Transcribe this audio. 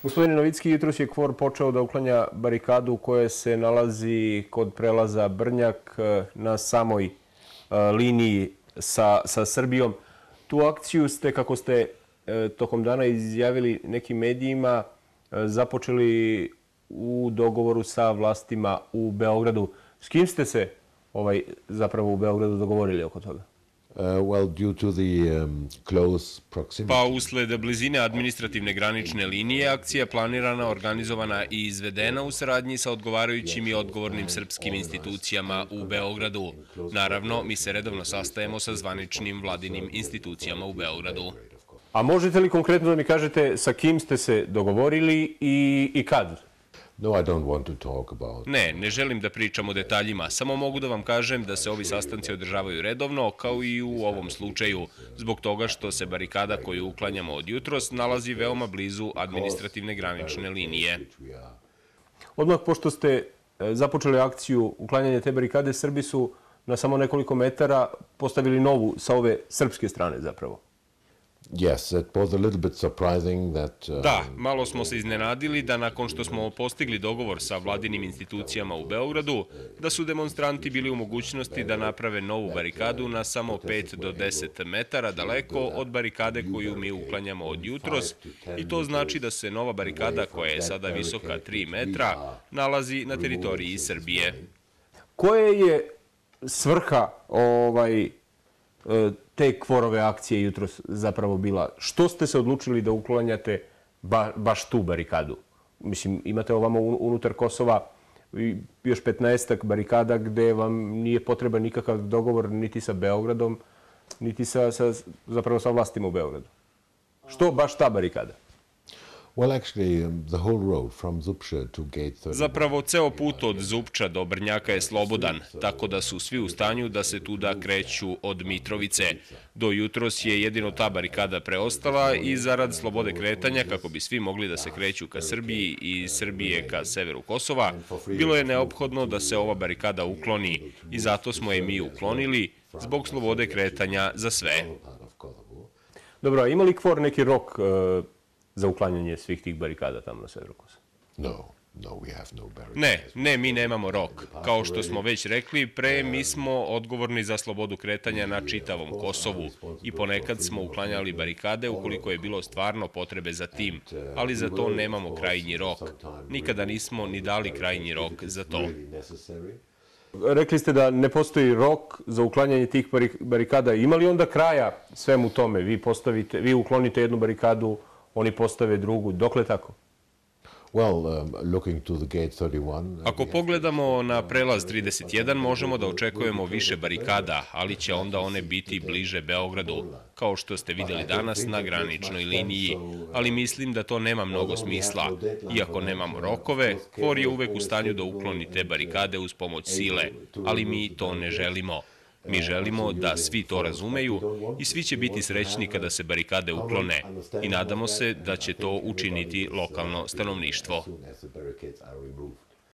Gospodine Novicki, jutros je KFOR počeo da uklanja barikadu koja se nalazi kod prelaza Brnjak na samoj liniji sa Srbijom. Tu akciju ste, kako ste tokom dana izjavili nekim medijima, započeli u dogovoru sa vlastima u Beogradu. S kim ste se zapravo u Beogradu dogovorili oko toga? Pa usled blizine administrativne granične linije, akcija planirana, organizovana i izvedena u saradnji sa odgovarajućim i odgovornim srpskim institucijama u Beogradu. Naravno, mi se redovno sastajemo sa zvaničnim vladinim institucijama u Beogradu. A možete li konkretno da mi kažete sa kim ste se dogovorili i kad? Ne, ne želim da pričam o detaljima, samo mogu da vam kažem da se ovi sastanci održavaju redovno, kao i u ovom slučaju, zbog toga što se barikada koju uklanjamo od jutros nalazi veoma blizu administrativne granične linije. Odmah pošto ste započeli akciju uklanjanja te barikade, Srbi su na samo nekoliko metara postavili novu sa ove srpske strane zapravo. Da, malo smo se iznenadili da nakon što smo postigli dogovor sa vladinim institucijama u Beogradu, da su demonstranti bili u mogućnosti da naprave novu barikadu na samo 5 do 10 metara daleko od barikade koju mi uklanjamo od jutros, i to znači da se nova barikada, koja je sada visoka 3 metra, nalazi na teritoriji Srbije. Koja je svrha te KFOR-ove akcije jutros zapravo bila? Što ste se odlučili da uklanjate baš tu barikadu? Mislim, imate ovamo unutar Kosova još 15-ak barikada gde vam nije potreban nikakav dogovor niti sa Beogradom, niti zapravo sa vlastima u Beogradu. Što baš ta barikada? Zapravo, ceo put od Zupča do Brnjaka je slobodan, tako da su svi u stanju da se tuda kreću od Mitrovice. Do jutros je jedino ta barikada preostala i zarad slobode kretanja, kako bi svi mogli da se kreću ka Srbiji i Srbije ka severu Kosova, bilo je neophodno da se ova barikada ukloni i zato smo je mi uklonili zbog slobode kretanja za sve. Dobro, a ima li KFOR neki rok za uklanjanje svih tih barikada tamo na severu Kosova? Ne, mi nemamo rok. Kao što smo već rekli, mi smo odgovorni za slobodu kretanja na čitavom Kosovu i ponekad smo uklanjali barikade ukoliko je bilo stvarno potrebe za tim, ali za to nemamo krajnji rok. Nikada nismo ni dali krajnji rok za to. Rekli ste da ne postoji rok za uklanjanje tih barikada. Ima li onda kraja svemu tome? Vi uklonite jednu barikadu, oni postave drugu. Dokle tako? Ako pogledamo na prelaz 31, možemo da očekujemo više barikada, ali će onda one biti bliže Beogradu, kao što ste vidjeli danas na graničnoj liniji. Ali mislim da to nema mnogo smisla. Iako nemamo rokove, KFOR je uvek u stanju da ukloni te barikade uz pomoć sile, ali mi to ne želimo. Mi želimo da svi to razumeju i svi će biti srećni kada se barikade uklone i nadamo se da će to učiniti lokalno stanovništvo.